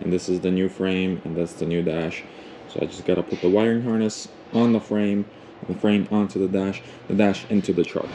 and this is the new frame, and that's the new dash. So I just gotta put the wiring harness on the frame onto the dash into the truck.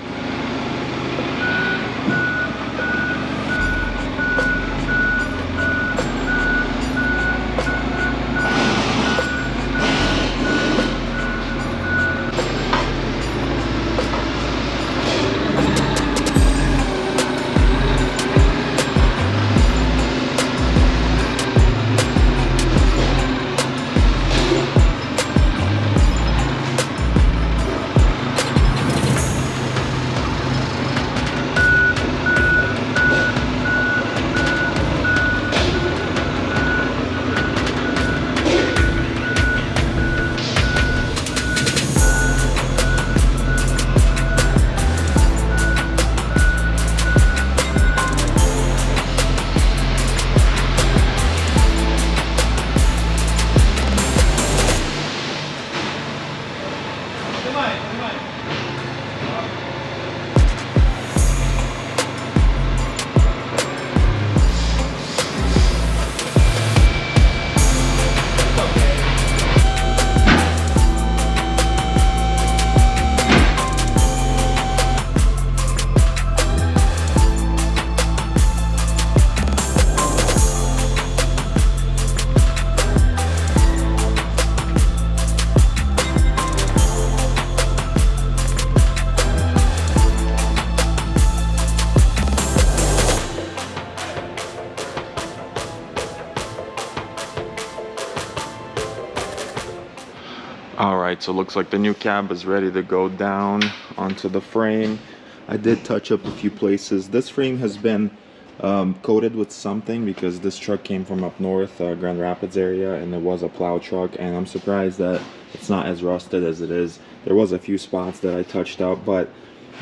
Alright, so it looks like the new cab is ready to go down onto the frame. I did touch up a few places. This frame has been coated with something because this truck came from up north, Grand Rapids area, and it was a plow truck, and I'm surprised that it's not as rusted as it is. There was a few spots that I touched up, but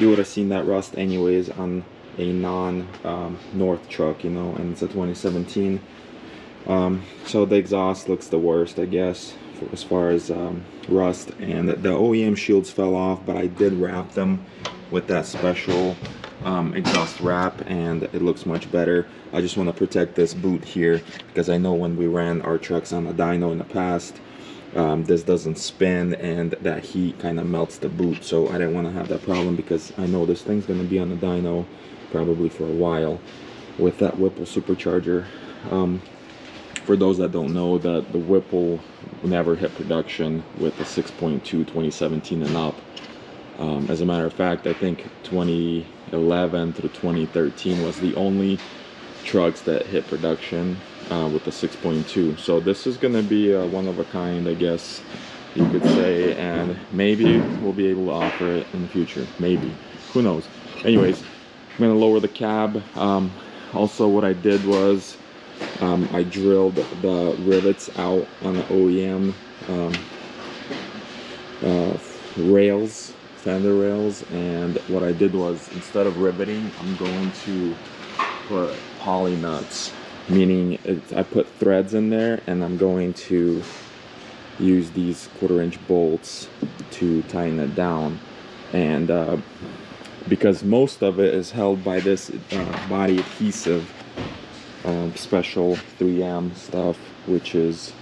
you would have seen that rust anyways on a non-north truck, you know, and it's a 2017. So the exhaust looks the worst, I guess, as far as rust, and the OEM shields fell off, but I did wrap them with that special exhaust wrap, and it looks much better. I just want to protect this boot here because I know when we ran our trucks on a dyno in the past, this doesn't spin and that heat kind of melts the boot, so I didn't want to have that problem because I know this thing's going to be on the dyno probably for a while with that Whipple supercharger. For those that don't know, that the Whipple never hit production with the 6.2 2017 and up. As a matter of fact, I think 2011 through 2013 was the only trucks that hit production with the 6.2. So this is going to be a one of a kind, I guess you could say, and maybe we'll be able to offer it in the future. Maybe, who knows. Anyways, I'm going to lower the cab. Also, what I did was I drilled the rivets out on the OEM rails, fender rails, and what I did was, instead of riveting, I'm going to put poly nuts, meaning I put threads in there, and I'm going to use these 1/4-inch bolts to tighten it down. And because most of it is held by this body adhesive, special 3M stuff, which is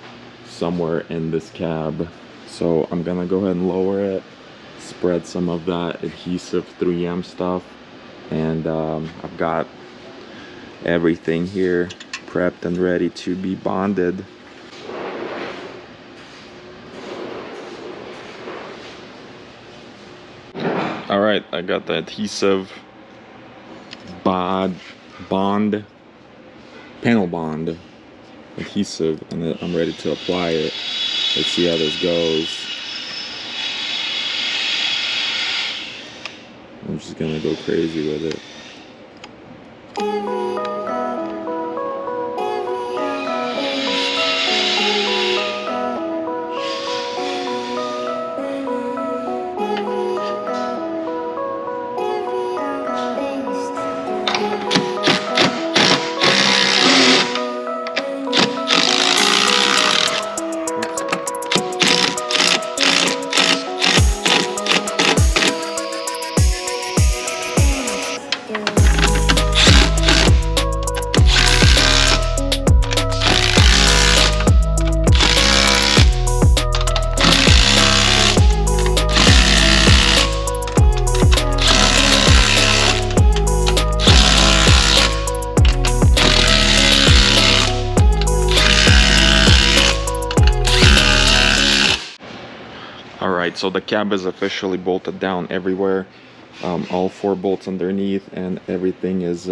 somewhere in this cab. So I'm gonna go ahead and lower it, spread some of that adhesive 3M stuff, and I've got everything here prepped and ready to be bonded. All right, I got the adhesive panel bond adhesive, and I'm ready to apply it. Let's see how this goes. I'm just gonna go crazy with it. right, so the cab is officially bolted down everywhere. All 4 bolts underneath, and everything is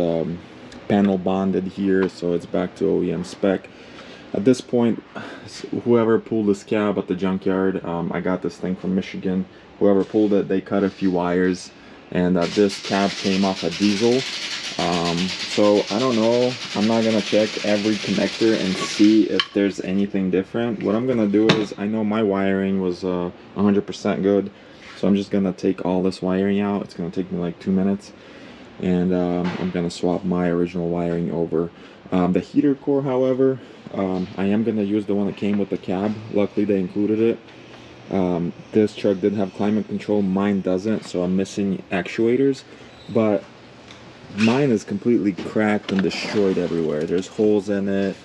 panel bonded here, so it's back to OEM spec. At this point, whoever pulled this cab at the junkyard, I got this thing from Michigan. Whoever pulled it, they cut a few wires, and this cab came off a diesel. So I don't know, I'm not gonna check every connector and see if there's anything different. What I'm gonna do is, I know my wiring was 100% good, so I'm just gonna take all this wiring out. It's gonna take me like 2 minutes, and I'm gonna swap my original wiring over. The heater core, however, I am gonna use the one that came with the cab. Luckily they included it. This truck did have climate control, mine doesn't, so I'm missing actuators, but mine is completely cracked and destroyed everywhere. There's holes in it.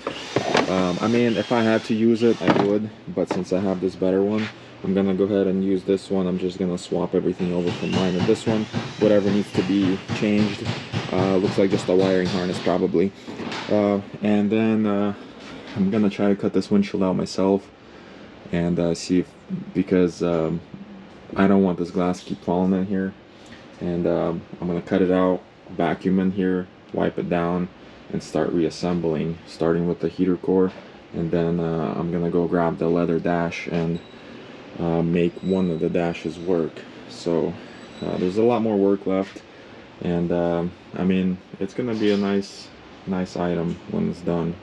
I mean, if I had to use it, I would, but since I have this better one, I'm gonna go ahead and use this one. I'm just gonna swap everything over from mine to this one. Whatever needs to be changed. Looks like just a wiring harness probably. And then I'm gonna try to cut this windshield out myself and see if, because I don't want this glass to keep falling in here. And I'm gonna cut it out, vacuum in here, wipe it down, and start reassembling, starting with the heater core. And then I'm gonna go grab the leather dash and make one of the dashes work. So there's a lot more work left, and I mean, it's gonna be a nice item when it's done.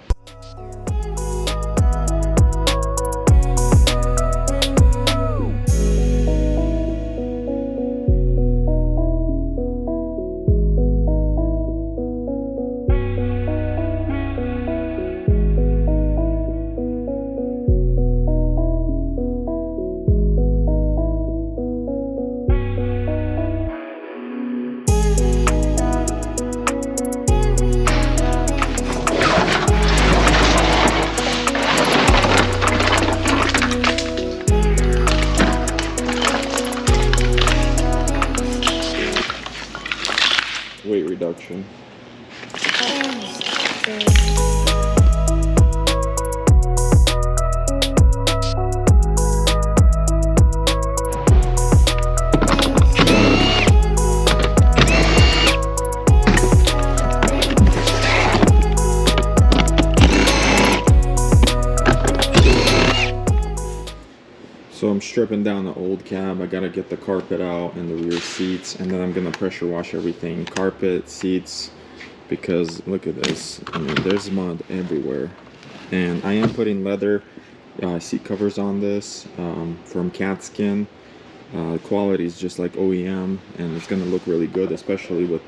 Weight reduction. So I'm stripping down the old cab. I gotta get the carpet out and the rear seats, and then I'm gonna pressure wash everything, carpet, seats, because look at this. I mean, there's mud everywhere. And I am putting leather seat covers on this from Cat Skin. Quality is just like OEM, and it's gonna look really good, especially with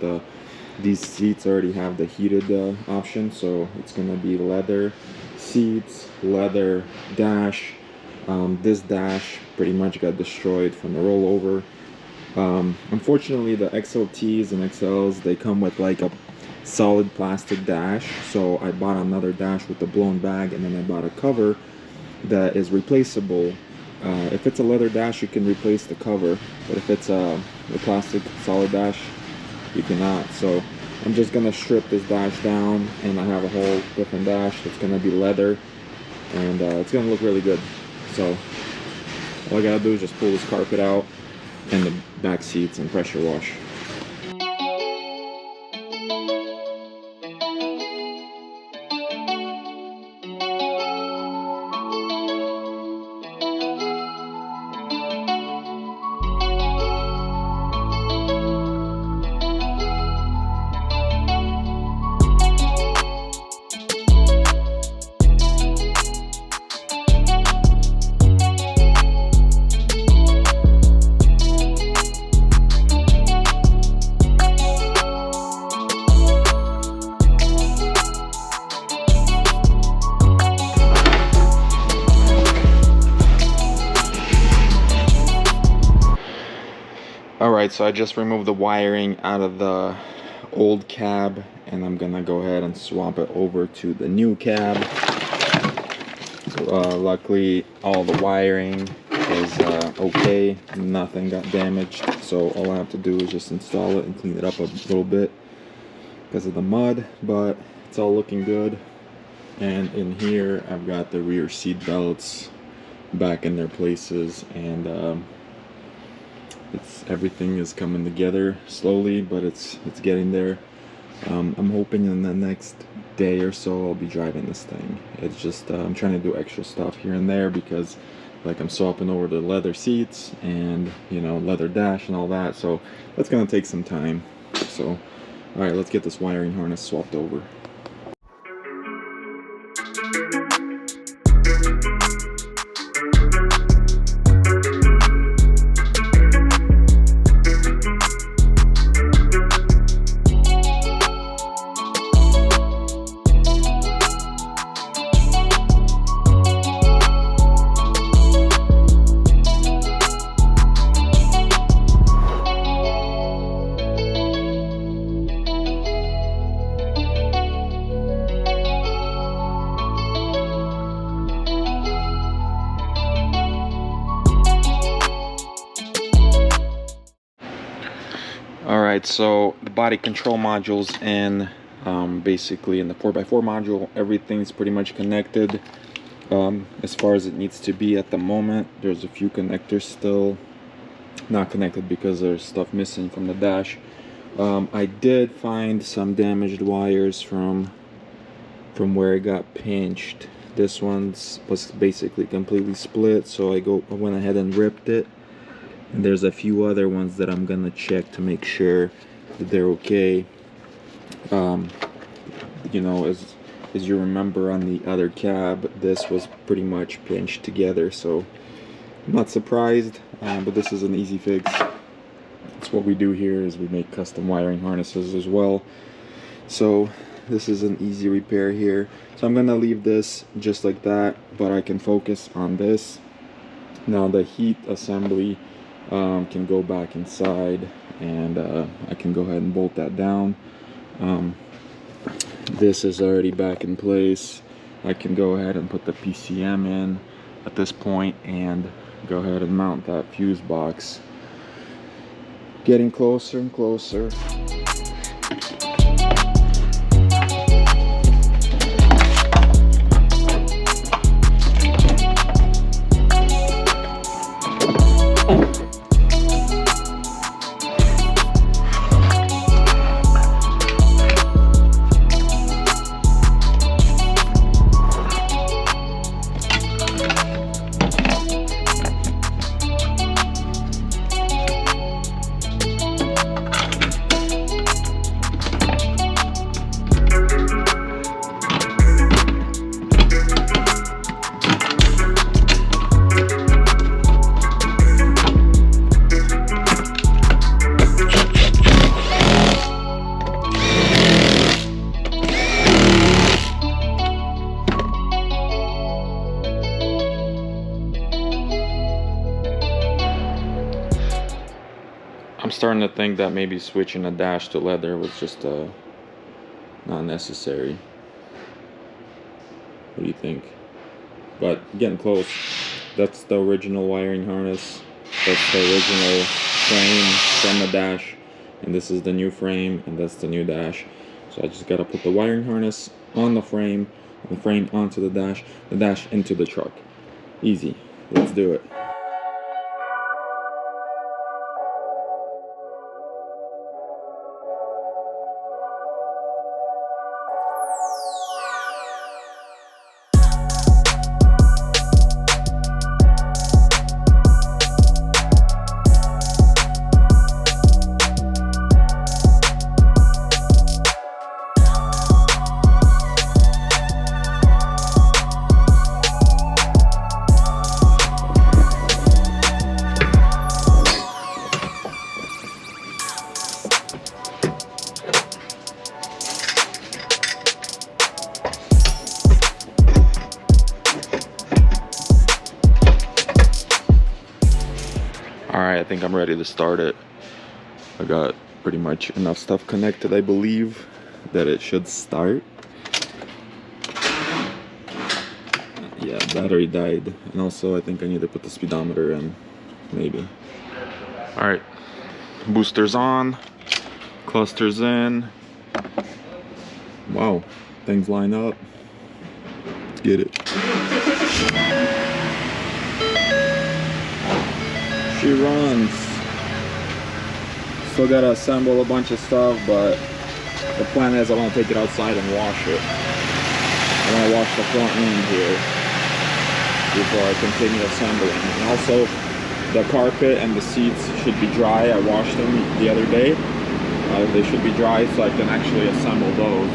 these seats already have the heated option, so it's gonna be leather seats, leather dash. This dash pretty much got destroyed from the rollover. Unfortunately, the XLTs and XLs, they come with like a solid plastic dash, so I bought another dash with the blown bag, and then I bought a cover that is replaceable. If it's a leather dash, you can replace the cover, but if it's a plastic solid dash, you cannot. So I'm just gonna strip this dash down, and I have a whole different dash that's gonna be leather, and it's gonna look really good. So all I gotta do is just pull this carpet out and the back seats and pressure wash. Alright, so I just removed the wiring out of the old cab, and I'm gonna go ahead and swap it over to the new cab. So luckily all the wiring is okay, nothing got damaged, so all I have to do is just install it and clean it up a little bit because of the mud, but it's all looking good. And in here I've got the rear seat belts back in their places, and everything is coming together slowly, but it's getting there. I'm hoping in the next day or so I'll be driving this thing. It's just I'm trying to do extra stuff here and there because like I'm swapping over the leather seats and, you know, leather dash and all that, so that's gonna take some time. So all right, let's get this wiring harness swapped over. Alright, so the body control module's in, basically in the 4x4 module, everything's pretty much connected as far as it needs to be at the moment. There's a few connectors still not connected because there's stuff missing from the dash. I did find some damaged wires from where it got pinched. This one's was basically completely split, so I went ahead and ripped it. And there's a few other ones that I'm gonna check to make sure that they're okay. You know, as you remember on the other cab, this was pretty much pinched together, so I'm not surprised, but this is an easy fix. That's what we do here, is we make custom wiring harnesses as well. So this is an easy repair here. So I'm gonna leave this just like that, but I can focus on this. Now the heat assembly can go back inside, and I can go ahead and bolt that down. This is already back in place. I can go ahead and put the PCM in at this point and go ahead and mount that fuse box. Getting closer and closer. I'm starting to think that maybe switching the dash to leather was just not necessary. What do you think? But getting close. That's the original wiring harness. That's the original frame from the dash, and this is the new frame, and that's the new dash. So I just gotta put the wiring harness on the frame onto the dash into the truck. Easy. Let's do it. Alright, I think I'm ready to start it. I got pretty much enough stuff connected, I believe, that it should start. Yeah, battery died. And also I think I need to put the speedometer in, maybe. Alright, boosters on, clusters in. Wow, things line up. Let's get it. She runs. still gotta assemble a bunch of stuff, but the plan is I want to take it outside and wash it. I want to wash the front end here before I continue assembling. And also, the carpet and the seats should be dry. I washed them the other day. They should be dry so I can actually assemble those.